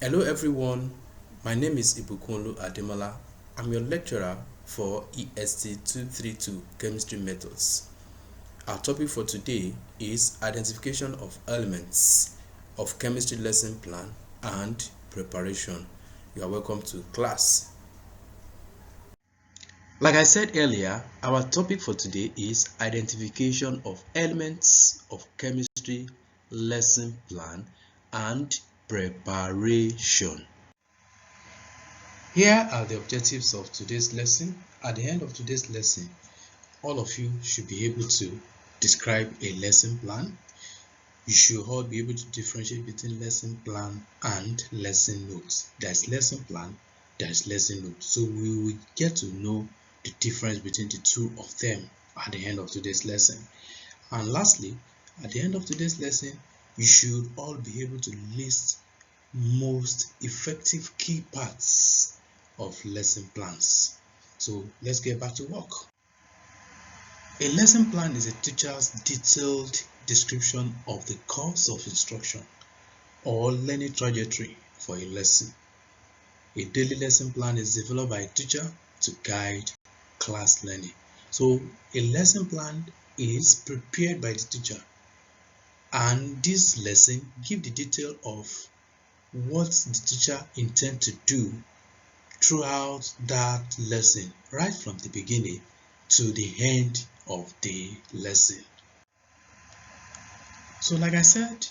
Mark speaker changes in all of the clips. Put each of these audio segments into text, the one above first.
Speaker 1: Hello everyone, my name is Ibukunolu Ademola. I'm your lecturer for EST 232 Chemistry Methods. Our topic for today is identification of elements of chemistry lesson plan and preparation. You are welcome to class. Like I said earlier, our topic for today is identification of elements of chemistry lesson plan and preparation. Here are the objectives of today's lesson. At the end of today's lesson, all of you should be able to describe a lesson plan. You should all be able to differentiate between lesson plan and lesson notes. There's lesson plan, there's lesson notes. So we will get to know the difference between the two of them at the end of today's lesson. And lastly, at the end of today's lesson, you should all be able to list most effective key parts of lesson plans. So let's get back to work. A lesson plan is a teacher's detailed description of the course of instruction or learning trajectory for a lesson. A daily lesson plan is developed by a teacher to guide class learning. So a lesson plan is prepared by the teacher, and this lesson gives the detail of what the teacher intends to do throughout that lesson, right from the beginning to the end of the lesson. So like I said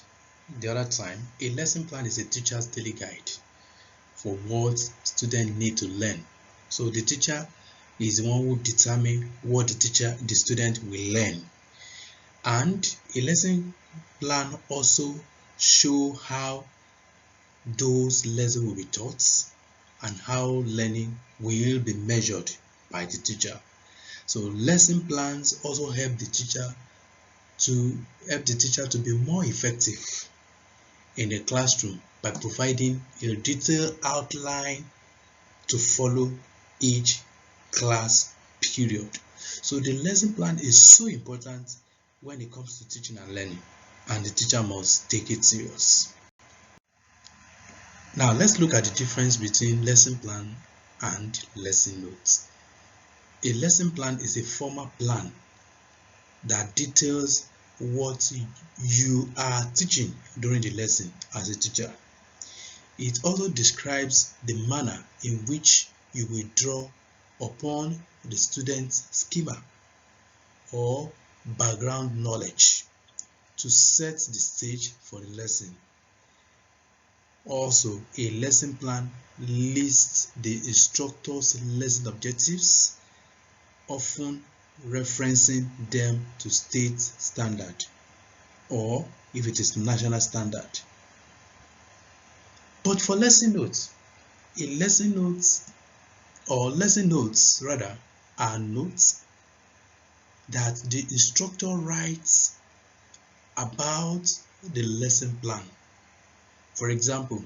Speaker 1: the other time, a lesson plan is a teacher's daily guide for what students need to learn. So the teacher is the one who determines what the student will learn. And a lesson plan also shows how those lessons will be taught and how learning will be measured by the teacher. So lesson plans also help the teacher to be more effective in the classroom by providing a detailed outline to follow each class period. So the lesson plan is so important when it comes to teaching and learning, and the teacher must take it serious. Now let's look at the difference between lesson plan and lesson notes. A lesson plan is a formal plan that details what you are teaching during the lesson as a teacher. It also describes the manner in which you will draw upon the student's schema or background knowledge to set the stage for the lesson. Also, a lesson plan lists the instructor's lesson objectives, often referencing them to state standard or if it is national standard. But for lesson notes, lesson notes are notes that the instructor writes about the lesson plan. For example,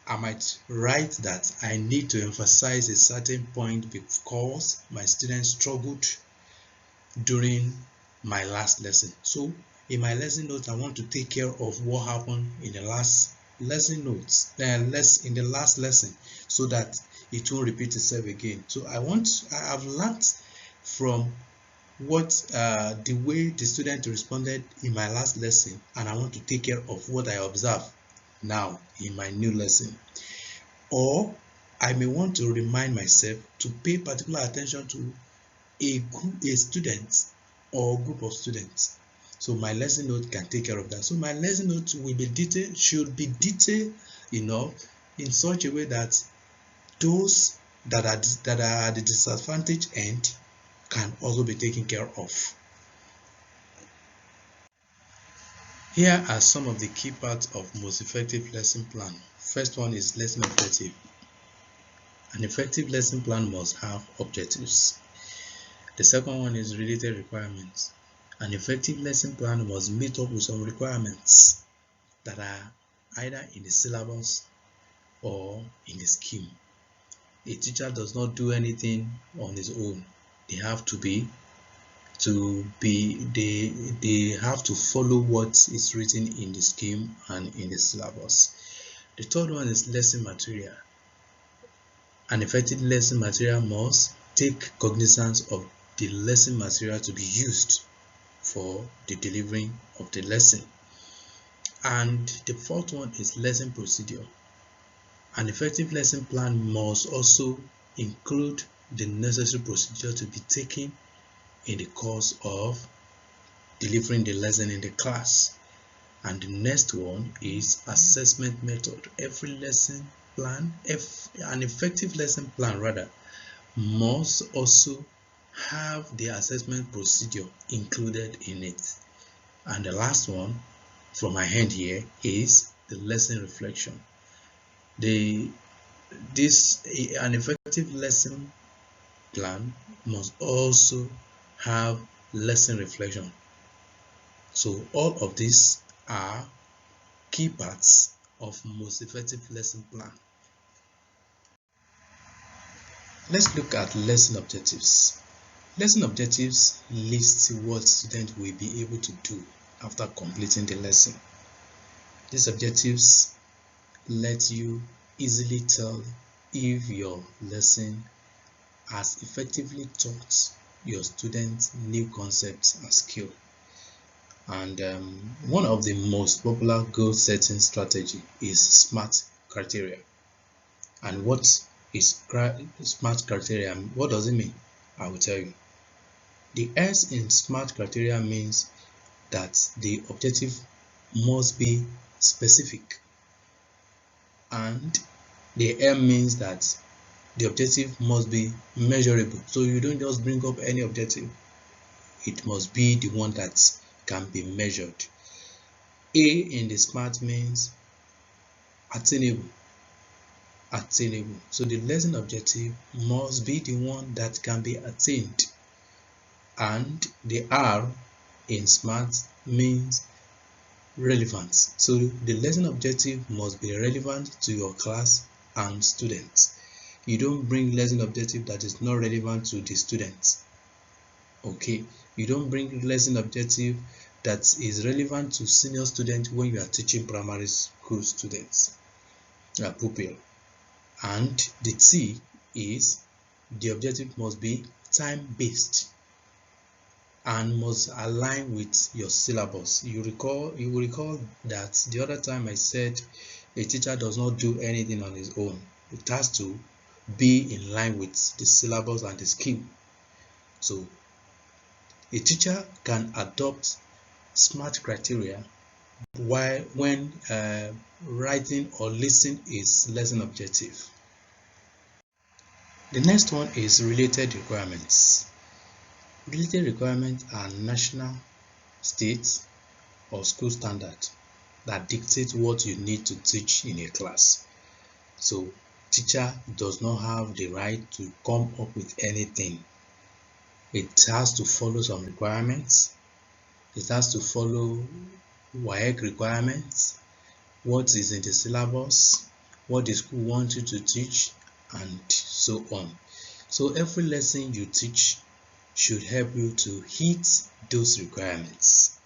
Speaker 1: I might write that I need to emphasize a certain point because my students struggled during my last lesson. So in my lesson notes, I want to take care of what happened in the last lesson notes, in the last lesson, so that it won't repeat itself again. So I have learned from what the way the student responded in my last lesson, and I want to take care of what I observe now in my new lesson. Or I may want to remind myself to pay particular attention to a student or group of students. So my lesson note can take care of that. So my lesson note should be detailed enough in such a way that those that are at the disadvantaged end can also be taken care of. Here are some of the key parts of most effective lesson plan. First one is lesson objective. An effective lesson plan must have objectives. The second one is related requirements. An effective lesson plan must meet up with some requirements that are either in the syllabus or in the scheme. A teacher does not do anything on his own. They have they have to follow what is written in the scheme and in the syllabus. The third one is lesson material. An effective lesson material must take cognizance of the lesson material to be used for the delivering of the lesson. And the fourth one is lesson procedure. An effective lesson plan must also include the necessary procedure to be taken in the course of delivering the lesson in the class. And the next one is assessment method. Every lesson plan, an effective lesson plan must also have the assessment procedure included in it. And the last one from my hand here is the lesson reflection. An effective lesson plan must also have lesson reflection. So all of these are key parts of most effective lesson plan. Let's look at lesson objectives. Lesson objectives list what students will be able to do after completing the lesson. These objectives let you easily tell if your lesson has effectively taught your students new concepts and skills. And one of the most popular goal setting strategy is SMART criteria. And what is SMART criteria? What does it mean? I will tell you. The S in SMART criteria means that the objective must be specific, and the M means that the objective must be measurable. So you don't just bring up any objective, it must be the one that can be measured. A in the SMART means attainable. So the lesson objective must be the one that can be attained. And the R in SMART means relevant. So the lesson objective must be relevant to your class and students. You don't bring lesson objective that is not relevant to the students. Okay, you don't bring lesson objective that is relevant to senior students when you are teaching primary school students, pupil. And the T is the objective must be time-based and must align with your syllabus. You will recall that the other time I said a teacher does not do anything on his own. It has to be in line with the syllabus and the scheme. So a teacher can adopt SMART criteria when writing or listing his lesson objective. The next one is related requirements. Related requirements are national, state, or school standard that dictate what you need to teach in a class. So teacher does not have the right to come up with anything. It has to follow some requirements. It has to follow WAEC requirements, what is in the syllabus, what the school wants you to teach, and so on. So every lesson you teach should help you to hit those requirements.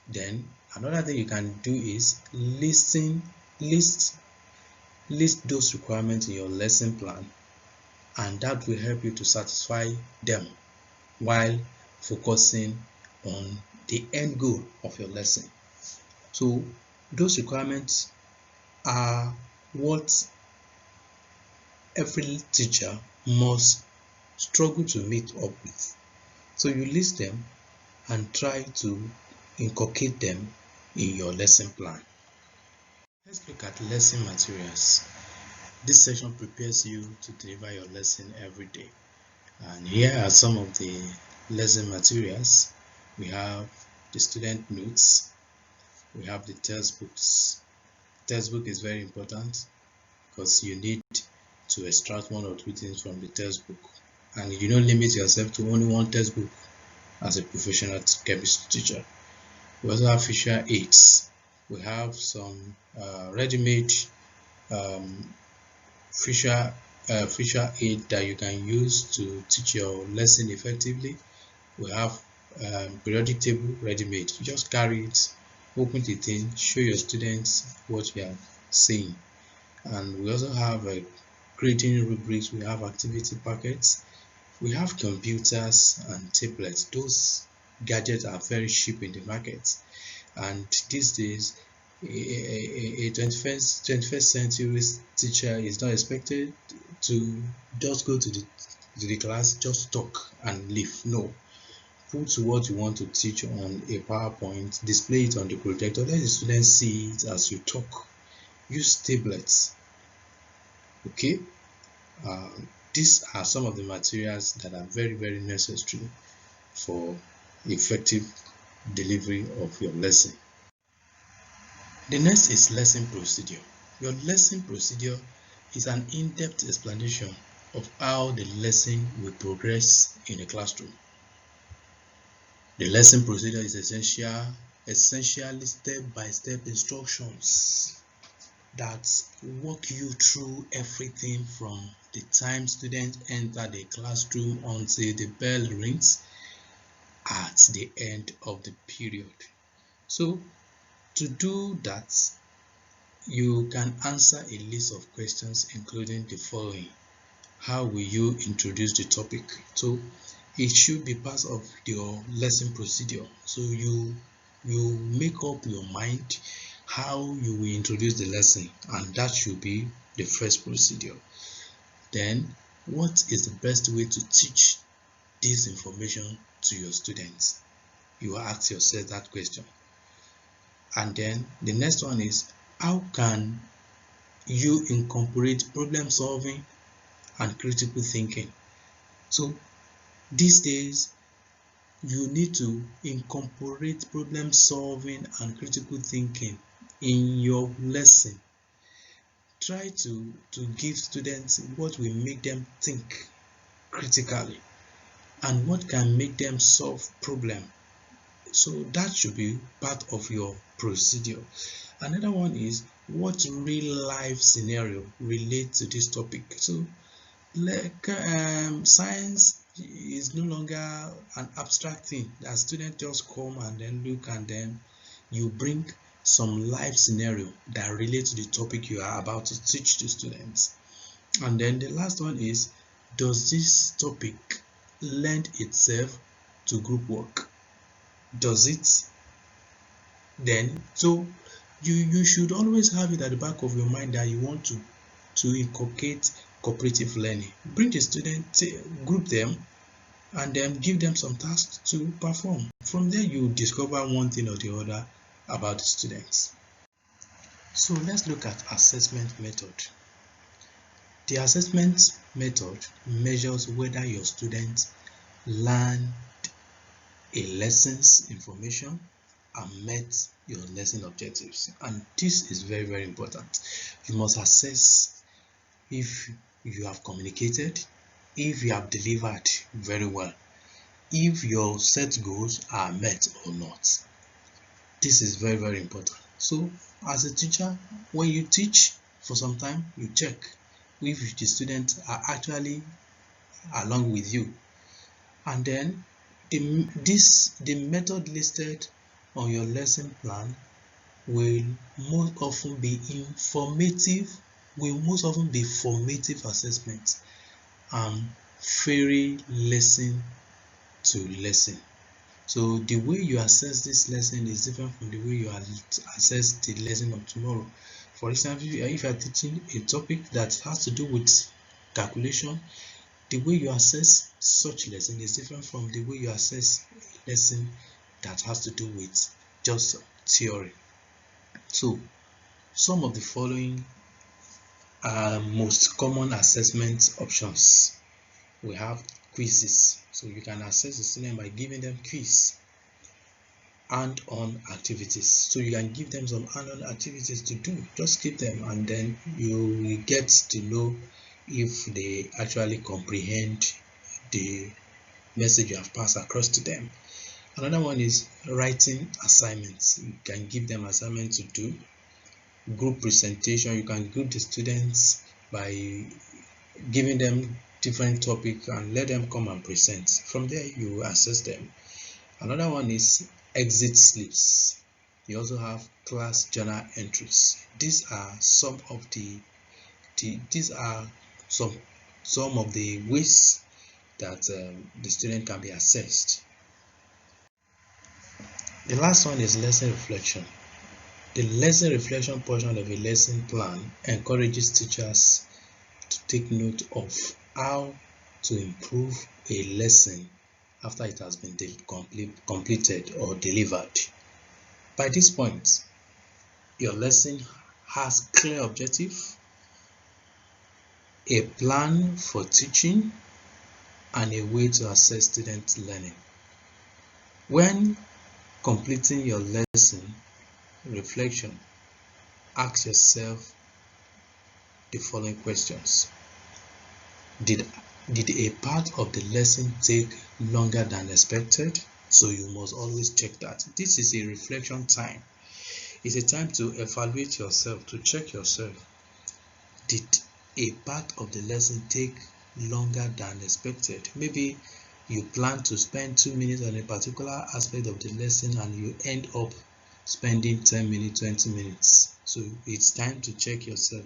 Speaker 1: Then another thing you can do is list those requirements in your lesson plan, and that will help you to satisfy them while focusing on the end goal of your lesson. So those requirements are what every teacher must struggle to meet up with. So you list them and try to inculcate them in your lesson plan. Let's look at lesson materials. This section prepares you to deliver your lesson every day. And here are some of the lesson materials. We have the student notes. We have the textbooks. Textbook is very important because you need to extract one or two things from the textbook, and you don't limit yourself to only one textbook as a professional chemistry teacher. We also have visual aids. We have some ready-made visual aid that you can use to teach your lesson effectively. We have periodic table ready-made. You just carry it, open the thing, show your students what you have saying. And we also have grading rubrics, we have activity packets, we have computers and tablets. Those gadgets are very cheap in the market, and these days a 21st century teacher is not expected to just go to the class, just talk and leave. No, put what you want to teach on a PowerPoint, display it on the projector, let the students see it as you talk. Use tablets. Okay, uh, these are some of the materials that are very necessary for effective delivery of your lesson. The next is lesson procedure. Your lesson procedure is an in-depth explanation of how the lesson will progress in a classroom. The lesson procedure is essentially step-by-step instructions that walk you through everything from the time students enter the classroom until the bell rings at the end of the period. So to do that, you can answer a list of questions including the following. How will you introduce the topic? So it should be part of your lesson procedure. So you make up your mind how you will introduce the lesson, and that should be the first procedure. Then, what is the best way to teach this information to your students? You ask yourself that question. And then the next one is, how can you incorporate problem solving and critical thinking? So these days you need to incorporate problem solving and critical thinking in your lesson. Try to give students what will make them think critically and what can make them solve problem. So that should be part of your procedure. Another one is, what real life scenario relates to this topic? So like science is no longer an abstract thing that students just come and then look, and then you bring some life scenario that relate to the topic you are about to teach the students. And then the last one is, does this topic lend itself to group work? Does it? Then so you should always have it at the back of your mind that you want to inculcate cooperative learning. Bring the students, group them, and then give them some tasks to perform. From there, you discover one thing or the other about the students. So let's look at assessment method. The assessment method measures whether your students learned a lesson's information and met your lesson objectives. And this is very important. You must assess if you have communicated, if you have delivered very well, if your set goals are met or not. This is very important. So as a teacher, when you teach for some time, you check if the students are actually along with you. And then the method listed on your lesson plan will most often be formative assessment and vary lesson to lesson. So the way you assess this lesson is different from the way you assess the lesson of tomorrow. For example, if you are teaching a topic that has to do with calculation, the way you assess such lesson is different from the way you assess a lesson that has to do with just theory. So some of the following are most common assessment options. We have quizzes. So you can assess the student by giving them quiz. Hand-on activities. So you can give them some hand-on activities to do. Just give them, and then you will get to know if they actually comprehend the message you have passed across to them. Another one is writing assignments. You can give them assignments to do. Group presentation. You can group the students by giving them different topics and let them come and present. From there, you assess them. Another one is exit slips. You also have class journal entries. These are some of the ways that the student can be assessed. The last one is lesson reflection. The lesson reflection portion of a lesson plan encourages teachers to take note of how to improve a lesson after it has been completed or delivered. By this point, your lesson has clear objective, a plan for teaching, and a way to assess student learning. When completing your lesson reflection, ask yourself the following questions. Did a part of the lesson take longer than expected? So you must always check that. This is a reflection time. It's a time to evaluate yourself, to check yourself. Did a part of the lesson take longer than expected? Maybe you plan to spend 2 minutes on a particular aspect of the lesson and you end up spending 10 minutes, 20 minutes. So it's time to check yourself.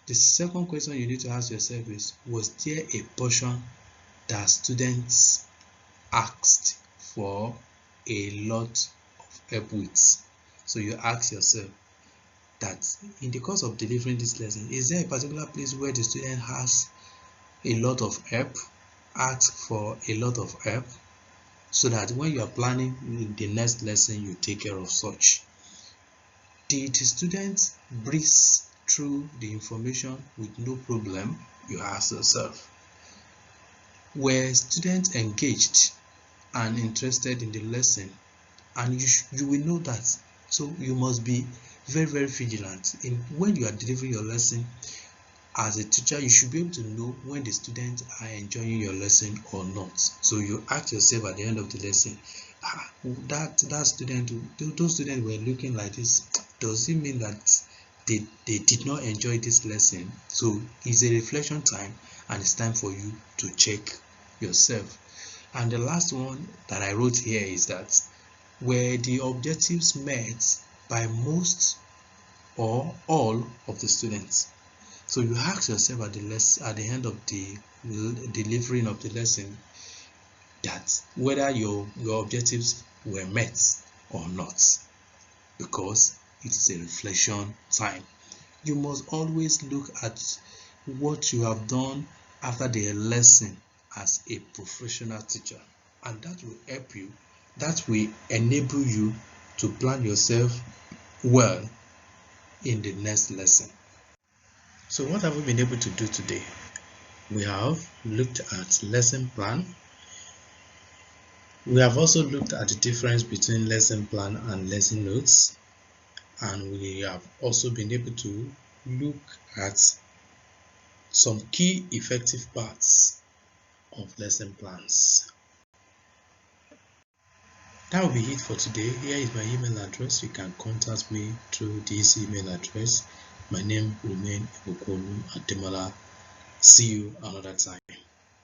Speaker 1: The second question you need to ask yourself is, was there a portion that students asked for a lot of help with? So you ask yourself that in the course of delivering this lesson, is there a particular place where the student has a lot of help, ask for a lot of help, so that when you are planning the next lesson, you take care of such. Did the student breeze through the information with no problem? You ask yourself. Were students engaged and interested in the lesson? And you will know that. So you must be very, very vigilant when you are delivering your lesson. As a teacher, you should be able to know when the students are enjoying your lesson or not. So you ask yourself at the end of the lesson, that student, those students were looking like this. Does it mean that they did not enjoy this lesson? So it's a reflection time, and it's time for you to check yourself. And the last one that I wrote here is that, were the objectives met by most or all of the students? So you ask yourself at the end of the delivering of the lesson that whether your objectives were met or not, because it is a reflection time. You must always look at what you have done after the lesson as a professional teacher, and that will help you, that will enable you to plan yourself well in the next lesson. So what have we been able to do today? We have looked at lesson plan. We have also looked at the difference between lesson plan and lesson notes, and we have also been able to look at some key effective parts of lesson plans. That will be it for today. Here is my email address. You can contact me through this email address. My name remains Ibukunolu Ademola. See you another time.